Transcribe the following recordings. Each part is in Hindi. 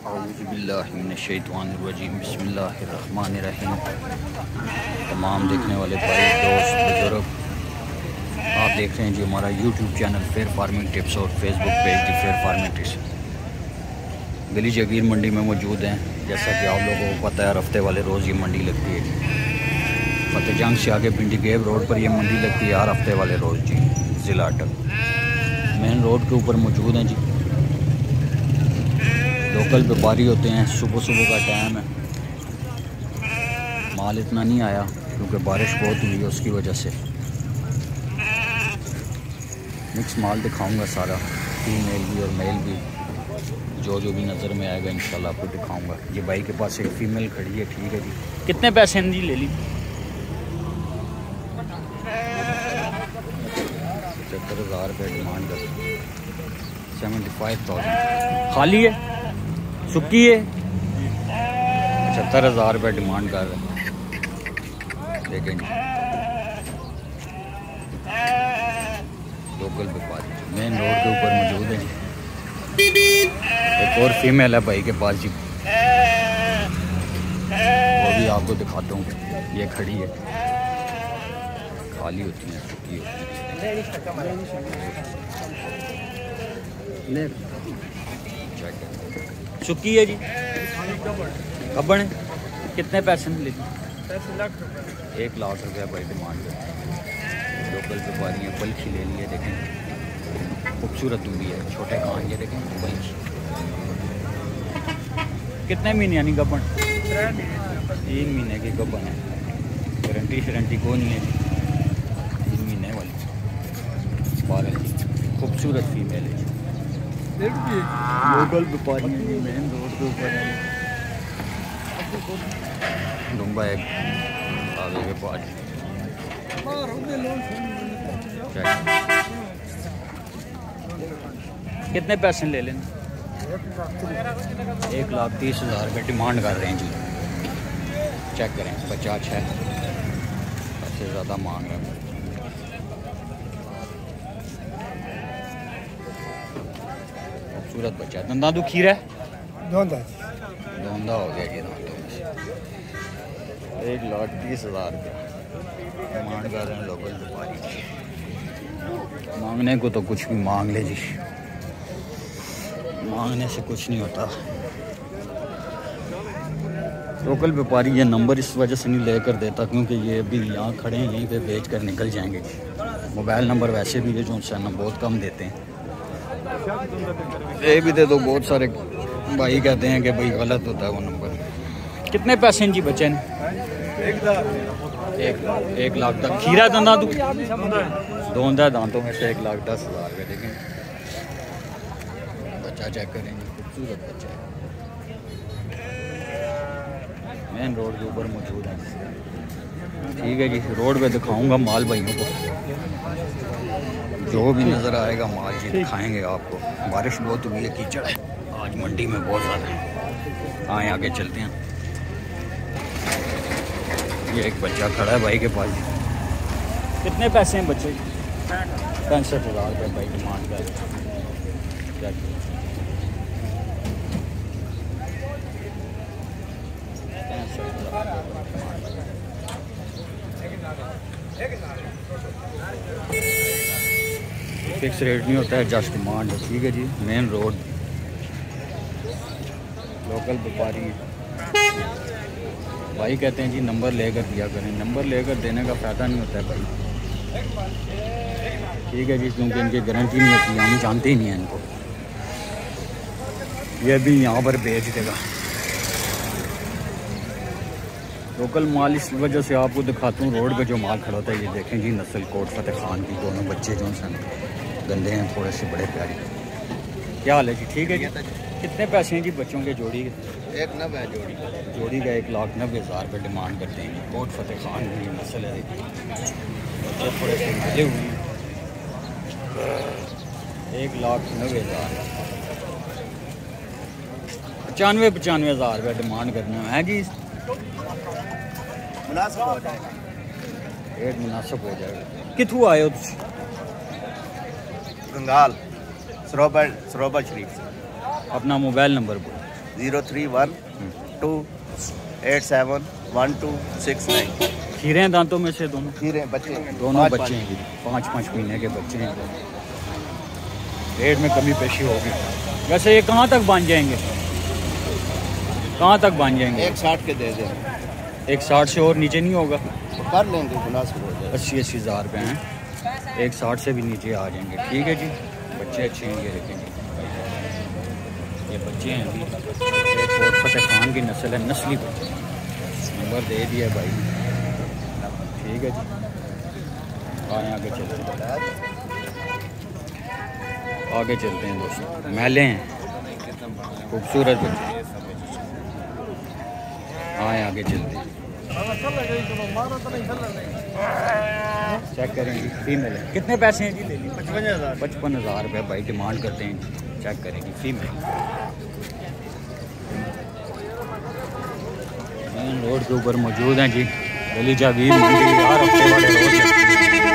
औज़ुबिल्लाहिमिनश्शैतानिर्रजीम बिस्मिल्लाहिर्रहमानिर्रहीम। तमाम देखने वाले भाई दोस्त बुजुर्ग, आप देख रहे हैं जी हमारा YouTube channel fair farming tips और फेसबुक पेज दी फेयर फार्मिंग टिप्स। गली जगीर मंडी में मौजूद हैं। जैसा कि आप लोगों को पता है, हफ्ते वाले रोज़ ये मंडी लगती है। फतेह जंग से आगे पिंडी गेब रोड पर ये मंडी लगती है हर हफ्ते वाले रोज़ जी। ज़िला अटक मेन रोड के ऊपर मौजूद हैं जी। लोकल व्यापारी होते हैं। सुबह सुबह का टाइम है, माल इतना नहीं आया क्योंकि बारिश बहुत हुई है, उसकी वजह से। मिक्स माल दिखाऊंगा सारा, फीमेल भी और मेल भी, जो भी नज़र में आएगा इंशाल्लाह आपको दिखाऊंगा। ये भाई के पास एक फ़ीमेल खड़ी है। ठीक है जी, कितने पैसे हैं जी? ले ली 75,000 रुपये डिमांड कर, 75,000। खाली है, सुक्की है, 75,000 रुपये डिमांड कर रहे हैं। देखें लोकल व्यापारी मेन रोड के ऊपर मौजूद है जी। एक और फीमेल है भाई के पास जी, वो भी आपको दिखाता हूँ। ये खड़ी है, खाली होती है, सुक्की होती है। सुक्की है जी, कब्बन है। कितने पैसे में लेती? 1 लाख रुपया भाई डिमांड है। लोकल व्यापारी हैं, बल्कि ले लिए। देखें खूबसूरत भी है, छोटे कान ये देखें बल्कि। कितने महीने यानी गब्बन? 3 महीने की गब्बन है। गारंटी शारंटी को नहीं है जी, 3 महीने वाली। 12 खूबसूरत फीमेल है। लोकल व्यापारी मेन रोड के ऊपर है। लंबा एक आगे के पास। कितने पैसे ले लेना? 1,30,000 रुपये डिमांड कर रहे हैं जी। चेक करें, 50 है, सबसे ज़्यादा मांग रहे हैं। खूबसूरत बच्चा। दंदा दुखी रहा? धोंदा हो गया जी दांतों में से। 1,30,000 रुपये डिमांड कर रहे हैं लोकल व्यापारी। मांगने को तो कुछ भी मांग ले जी, मांगने से कुछ नहीं होता। लोकल व्यापारी ये नंबर इस वजह से नहीं लेकर देता क्योंकि ये अभी यहाँ खड़े हैं, यहीं पे बेच कर निकल जाएंगे। मोबाइल नंबर वैसे भी है जो उनसे ना बहुत कम देते हैं। ये भी दे दो, बहुत सारे भाई कहते हैं कि भाई गलत होता है वो नंबर। कितने पैसे हैं जी बच्चे ने? 1 लाख तक। खीरा दंदा धोंदा दांतों में से 1,10,000 रुपये। देखें बच्चा चेक करेंगे, खूबसूरत बच्चा है। मेन रोड के ऊपर मौजूद है। ठीक है जी, रोड पे दिखाऊंगा माल भाइयों को, जो भी नज़र आएगा माल जी दिखाएंगे आपको। बारिश बहुत हुई है, कीचड़ है आज मंडी में बहुत ज़्यादा है। हाँ आगे चलते हैं। ये एक बच्चा खड़ा है भाई के पास। कितने पैसे हैं बच्चे? 65,000 रुपये भाई डिमांड कर। क्या फिक्स रेट नहीं होता है, जस्ट डिमांड है। ठीक है जी, मेन रोड। लोकल व्यापारी भाई कहते हैं जी नंबर लेकर दिया करें। नंबर लेकर देने का फ़ायदा नहीं होता है भाई। ठीक है जी, क्योंकि इनकी गारंटी नहीं होती, हम जानते ही नहीं हैं इनको। ये भी यहाँ पर बेच देगा। लोकल माल इस वजह से आपको दिखाता हूँ। रोड पे जो माल खड़ा होता है, ये देखें जी नस्ल कोट फतेह खान की। दोनों बच्चे जो हैं गंदे हैं, थोड़े से बड़े प्यारे। क्या हाल है जी? ठीक है जी। कितने पैसे हैं जी बच्चों के जोड़ी के? 1,90,000 जोड़ी। जोड़ी का 1,90,000 रुपये डिमांड करते हैं। कोट फतेह खान की नस्ल है, बच्चे थोड़े से मिले हुए हैं। 1,90,000 95,000 रुपये डिमांड करना है जी। मुनासिब हो जाएगा, रेट मुनासिब हो जाएगा। कितों आए हो तुम? गंगाल सरोबर शरीफ से। अपना मोबाइल नंबर बोलो। 03128712669। खीरे हैं दांतों में से दोनों? खीरे बच्चे दोनों बच्चे हैं जी, 5-5 महीने के बच्चे हैं। रेट में कमी पेशी होगी। वैसे ये कहाँ तक बांध जाएंगे? कहाँ तक बांध जाएंगे? 160 के दे दें। 160 से और नीचे नहीं होगा? कर लेंगे, मुनासिब हो जाए। 80-80 हज़ार रुपये हैं, 160 से भी नीचे आ जाएंगे। ठीक है जी, बच्चे अच्छे हैं। ये देखेंगे, ये बच्चे हैं अभी। एक और फतेह खान की नस्ल है, नस्ली बच्चे। नंबर दे दिया भाई। ठीक है जी, आए आगे चलते हैं। आगे चलते हैं दोस्तों। महले हैं, खूबसूरत बच्चे। आए आगे चलते हैं। चेक करेंगे, फीमेल है। कितने पैसे हैं जी? ले ली 55,000 रुपये भाई डिमांड करते हैं। चेक करेंगे, फीमेल। मेन रोड के ऊपर मौजूद हैं जी। गली जागीर मंडी हर हफ्ते वाले रोज लगती है।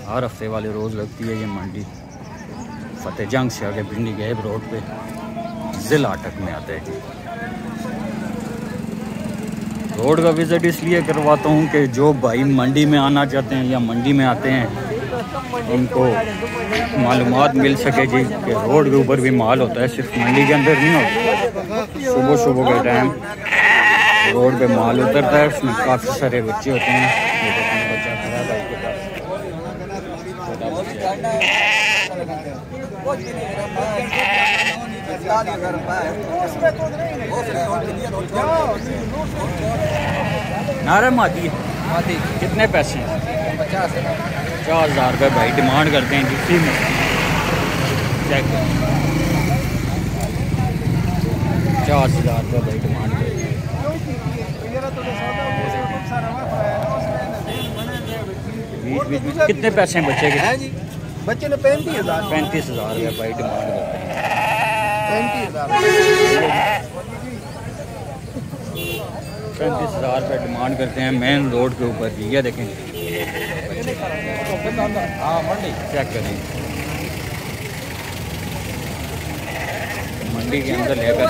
हर हफ्ते वाले रोज़ लगती है ये मंडी। फतेह जंग से आगे भिंडी गैब रोड पे ज़िला अटक में आता है जी। रोड का विज़िट इसलिए करवाता हूँ कि जो भाई मंडी में आना चाहते हैं या मंडी में आते हैं, उनको मालूमात मिल सके जी कि रोड के ऊपर भी माल होता है, सिर्फ मंडी के अंदर नहीं होता। सुबह सुबह के टाइम रोड पे माल उतरता है, उसमें काफ़ी सारे बच्चे होते हैं। ये बच्चा खड़ा है भाई के पास, छोटा बच्चा। नारा मादी कितने पैसे हैं? 50,000 रुपये भाई डिमांड करते हैं जी। फीमेल चेक 50,000 रुपये भाई डिमांड करते हैं। बीच में कितने पैसे हैं बच्चे के? बच्चे ने 35,000 रुपये भाई डिमांड करते हैं। 35,000 रुपये डिमांड करते हैं मेन रोड के ऊपर जी। ये देखें, हाँ मंडी चेक करें, मंडी के अंदर लेकर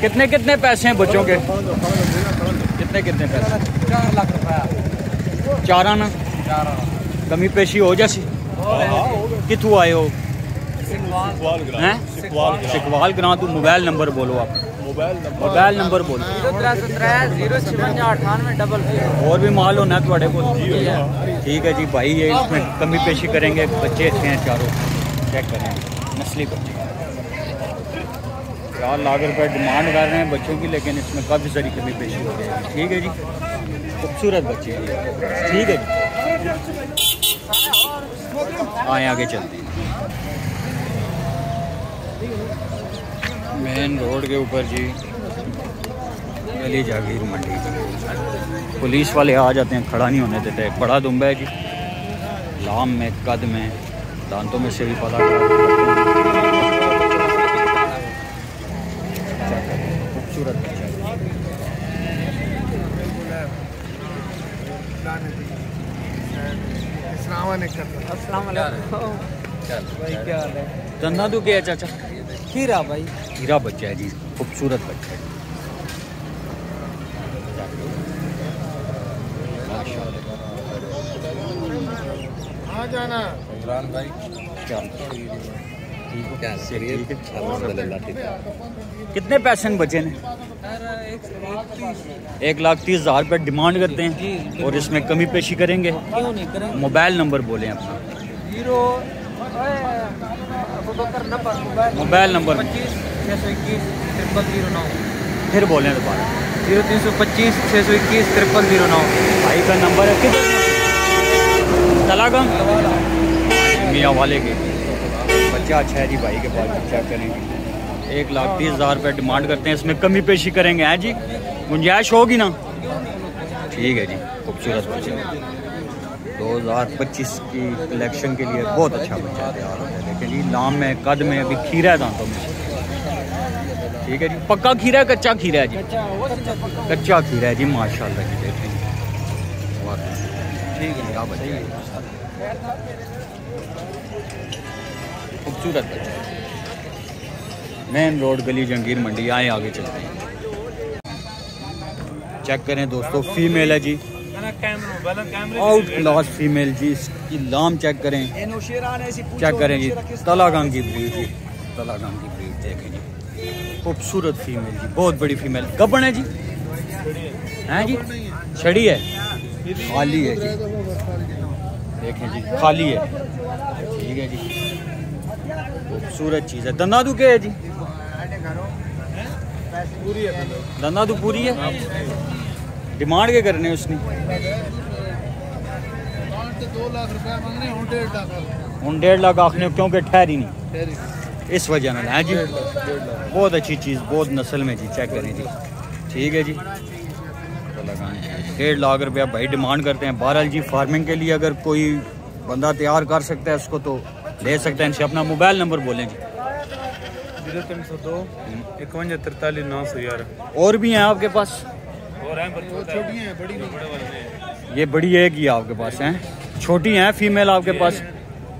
कितने कितने पैसे हैं बच्चों के? कितने कितने पैसे? 4 लाख रुपया। 4 आना कमी पेशी हो जैसी? कितों आए हो? हैं सिकवाल ग्रां। तू मोबाइल नंबर बोलो आप। मोबाइल नंबर बोलो। 033 और भी माल होना थोड़े को? ठीक है जी भाई, ये इसमें कमी पेशी करेंगे। बच्चे अच्छे हैं चारों, चेक करेंगे, नस्ली बच्चे। 4 लाख रुपए डिमांड कर रहे हैं बच्चों की, लेकिन इसमें काफ़ी सारी कमी पेशी हो जाएगी। ठीक है जी, खूबसूरत बच्चे हैं। ठीक है जी, आए आगे चलते हैं। मेन रोड के ऊपर जी गली जागीर मंडी। पुलिस वाले आ जाते हैं, खड़ा नहीं होने देते। बड़ा दुम्बा है जी, लाम में, कद में, दांतों में से भी पता खूबसूरत बच्चा है। धंधा तो क्या है चाचा? खीरा भाई, खीरा बच्चा है जी, खूबसूरत बच्चा है। आ जाना इमरान भाई। क्या कितने पैसे बचे ने? 1,30,000 रुपये डिमांड करते हैं और इसमें कमी पेशी करेंगे। क्यों नहीं करेंगे? मोबाइल नंबर बोलें अपना। 0 मोबाइल नंबर 25 621 0009। फिर बोलें दोबारा। 0325 621 0009 भाई का नंबर है। किधर तलागम मियाँ वाले के बच्चा अच्छा है जी भाई के पास। चेक करेंगे, 1,30,000 रुपये डिमांड करते हैं, इसमें कमी पेशी करेंगे। हैं जी, गुंजाइश होगी ना? ठीक है जी, खूबसूरत बच्चा 2025 की कलेक्शन के लिए बहुत अच्छा बच्चा तैयार होता है। लेकिन जी लाम में, कद में, अभी खीरा है दांतों में। ठीक है जी, पक्का खीरा है कच्चा खीरा है जी? कच्चा खीरा है जी, माशाल्लाह जी। देखें ठीक है, क्या बताइए, खूबसूरत बच्चा। मेन रोड गली जहांगीर मंडी। आए आगे चलते हैं, चेक करें दोस्तों, फीमेल है जी, आउट क्लास फीमेल जी। इसकी लाम चेक करें, चेक करें जी, तलागंग की ब्रीड जी, तलागंग की ब्रीड देखें जी, खूबसूरत फीमेल जी, बहुत बड़ी फीमेल। गबन है जी, हैं जी, छड़ी है, खाली है जी, देखें जी, खाली है, ठीक है जी, खूबसूरत चीज़ है। दंदादू क्या है जी, दंदादू पूरी है। डिमांड के करने उसने 2 लाख रुपया मांगने, 1.5 लाख हूँ 1.5 लाख आखने, क्योंकि ठहरी नहीं, इस वजह ना है जी। बहुत अच्छी चीज़, बहुत नस्ल में जी, चेक करें जी, ठीक है जी। तो लगाएं 1.5 लाख रुपया भाई डिमांड करते हैं। बहरहाल जी, फार्मिंग के लिए अगर कोई बंदा तैयार कर सकता है उसको तो ले सकते हैं। इनसे अपना मोबाइल नंबर बोलें जी। 0302 51 43 911। और भी हैं आपके पास? और हैं, छोटी हैं, बड़ी नहीं। ये बड़ी एक ही आपके पास हैं, छोटी हैं फीमेल आपके पास।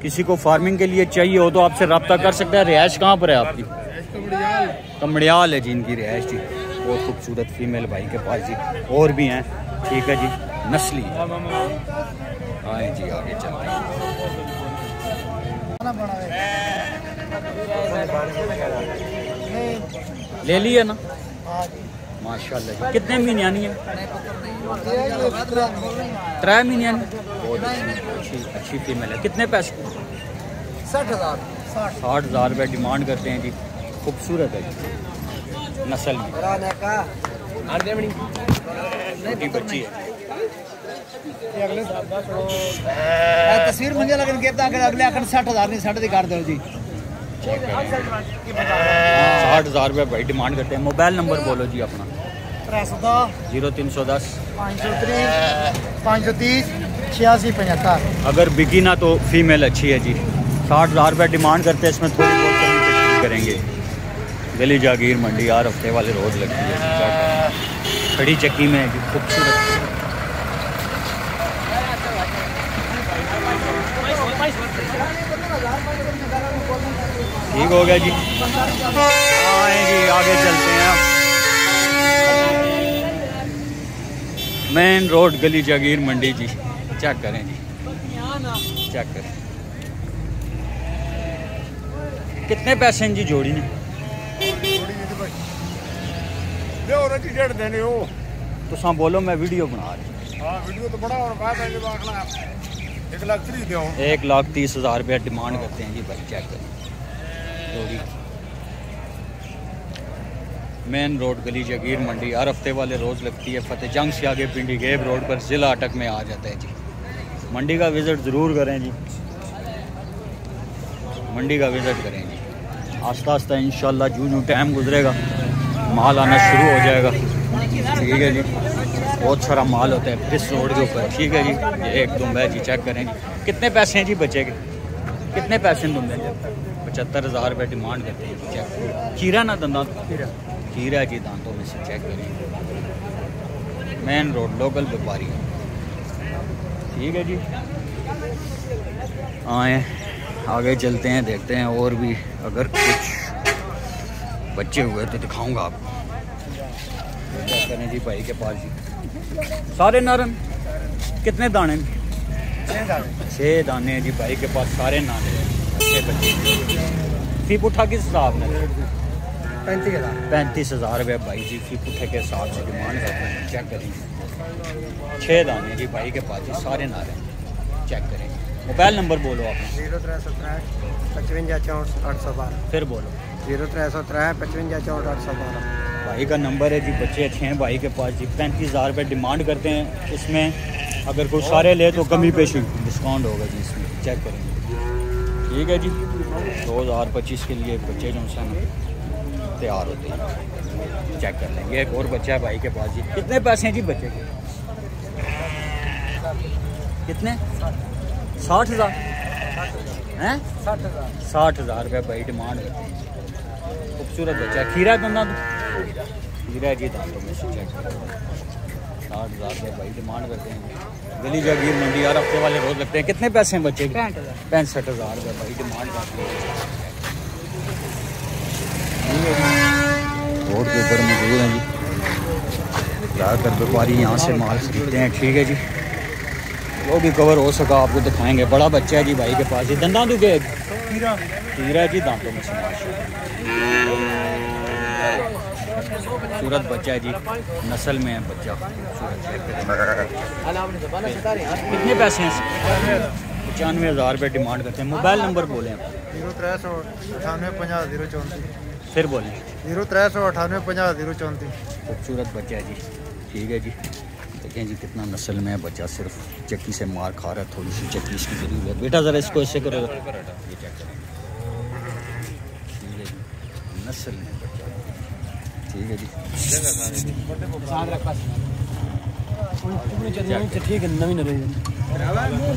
किसी को फार्मिंग के लिए चाहिए हो तो आपसे रब्ता कर सकता है। रिहाइश कहाँ पर है आपकी? कमड़ियाल है जी इनकी रिहाइश जी। बहुत खूबसूरत फीमेल भाई के पास जी, और भी हैं, ठीक है जी, नस्ली। आए जी आगे चलते हैं। ले लिए ना, माशाल्लाह जी। कितने महीने आनी है? 3 महीने आनी। बहुत अच्छी फीमेल है। कितने पैसे? 60,000 रुपये डिमांड करते हैं जी। खूबसूरत है जी, नस्ल में छोटी बच्ची है। तस्वीर मंगे लगन कहता अगर अगले आखन 60,000 नहीं 60 कर दो जी। 60,000 रुपये भाई डिमांड करते हैं। मोबाइल नंबर बोलो जी अपना। 0310 530 8675। अगर बिकी ना तो फीमेल अच्छी है जी। 60,000 रुपये डिमांड करते हैं, इसमें थोड़ी बहुत कमी करेंगे। गली जागीर मंडी, यार हफ्ते वाले रोज लगती है, खड़ी चक्की में है जी, खूबसूरत। ठीक हो गया जी, आए जी आगे चलते हैं। मेन रोड गली जागीर मंडी जी, चेक करें जी, चेक करें। कितने पैसे हैं जी जोड़ी ने? तो सा बोलो, मैं वीडियो बना रही। वीडियो तो बड़ा और बात है जो आखना 1,30,000 दो। 1,30,000 रुपया डिमांड करते हैं जी भाई, चेक करें जोड़ी। मेन रोड गली जागीर मंडी, हर हफ्ते वाले रोज़ लगती है। फतेह जंग से आगे पिंडी गेब रोड पर ज़िला अटक में आ जाता है जी। मंडी का विज़िट ज़रूर करें जी, मंडी का विज़िट करें जी। आस्ता आस्ता इंशाल्लाह जो टाइम गुजरेगा माल आना शुरू हो जाएगा, ठीक है जी। बहुत सारा माल होता है इस रोड के ऊपर, ठीक है जी। ये एक दुम्बा है जी, चेक करें जी। कितने पैसे हैं जी बच्चे के? कितने पैसे हैं दुम्बे के? 75,000 रुपये डिमांड करते हैं। चेक खीरा ना दंदा, खीरा जी दांतों में से, चेक करें। मेन रोड लोकल व्यापारी, ठीक है जी। आए आगे चलते हैं, देखते हैं और भी अगर कुछ बच्चे हुए तो दिखाऊंगा आपको। क्या करें जी भाई के पास जी, सारे नारन। कितने दाने? 6 दाने हैं जी भाई के पास, सारे नारे अच्छे बच्चे। फी पुठा किस हिसाब में? 35,000 रुपये भाई जी फी पुठे के हिसाब से डिमांड करते हैं। चेक करें 6 दाने जी भाई के पास जी, सारे नारे, चेक करें। मोबाइल नंबर बोलो आप। 0363 55 64 812। फिर बोलो। 0363 55 64 812। भाई का नंबर है जी। बच्चे अच्छे हैं भाई के पास जी। 35,000 रुपये डिमांड करते हैं। इसमें अगर कोई सारे ले तो कमी पेशी डिस्काउंट होगा जी इसमें, चेक करेंगे, ठीक है जी। 2025 के लिए बच्चे जो हैं तैयार होते हैं, चेक कर लेंगे। एक और बच्चा है भाई के पास जी। कितने पैसे हैं जी बच्चे के? कितने? 60,000 हैं? 60,000 रुपये भाई डिमांड करते हैं। खूबसूरत बच्चा, खीरा दंदा खीरा जी दांतों में से, चेक करें। 60,000 रुपये भाई डिमांड करते हैं। गली जागीर मंडी, हर हफ्ते वाले रोज लगते हैं। कितने पैसे हैं बच्चे के? 65,000 रुपये भाई डिमांड करते हैं, ठीक ऊपर मौजूद हैं जी। ज़्यादातर व्यापारी यहाँ से माल खरीदते हैं। ठीक है जी, वो भी कवर हो सका आपको दिखाएंगे। बड़ा बच्चा है जी भाई के पास। ये दंदा दू के हीरा जी, दांतों में सूरत बच्चा है जी, नस्ल में है बच्चा। कितने पैसे हैं? 95,000 रुपये डिमांड करते हैं। मोबाइल नंबर बोलें आप। 03985034। फिर बोलें। 03985034। खूबसूरत बच्चा है जी। ठीक है जी, देखें जी कितना नस्ल में है बच्चा। सिर्फ चक्की से मार खा रहा है, थोड़ी सी चक्की इसकी ज़रूरत। बेटा ज़रा इसको ऐसे करो, ये चेक करें। ठीक है जी, नस्ल में बच्चा। ठीक है जी,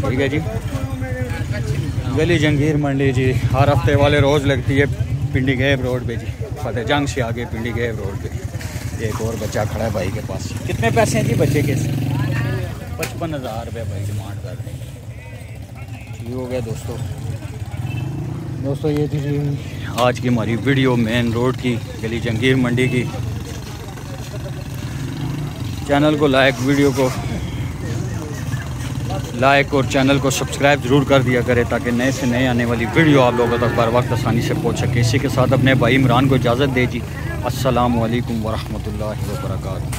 ठीक है जी। गली जंगीर मंडी जी हर हफ्ते वाले रोज़ लगती है पिंडी गैब रोड पे जी, फतेह जंग से आगे पिंडी गैब रोड पे। एक और बच्चा खड़ा है भाई के पास। कितने पैसे हैं जी बच्चे के? 55,000 रुपये भाई डिमांड कर रहे हैं। ठीक हो गया दोस्तों। ये थी जी आज की हमारी वीडियो मेन रोड की, गली जंगीर मंडी की। चैनल को लाइक, वीडियो को लाइक और चैनल को सब्सक्राइब ज़रूर कर दिया करें ताकि नए से नए आने वाली वीडियो आप लोगों तक बर वक्त आसानी से पहुंच सके। इसी के साथ अपने भाई इमरान को इजाज़त दे जी। अस्सलामु अलैकुम वरहमतुल्लाहि वबरकातुहू।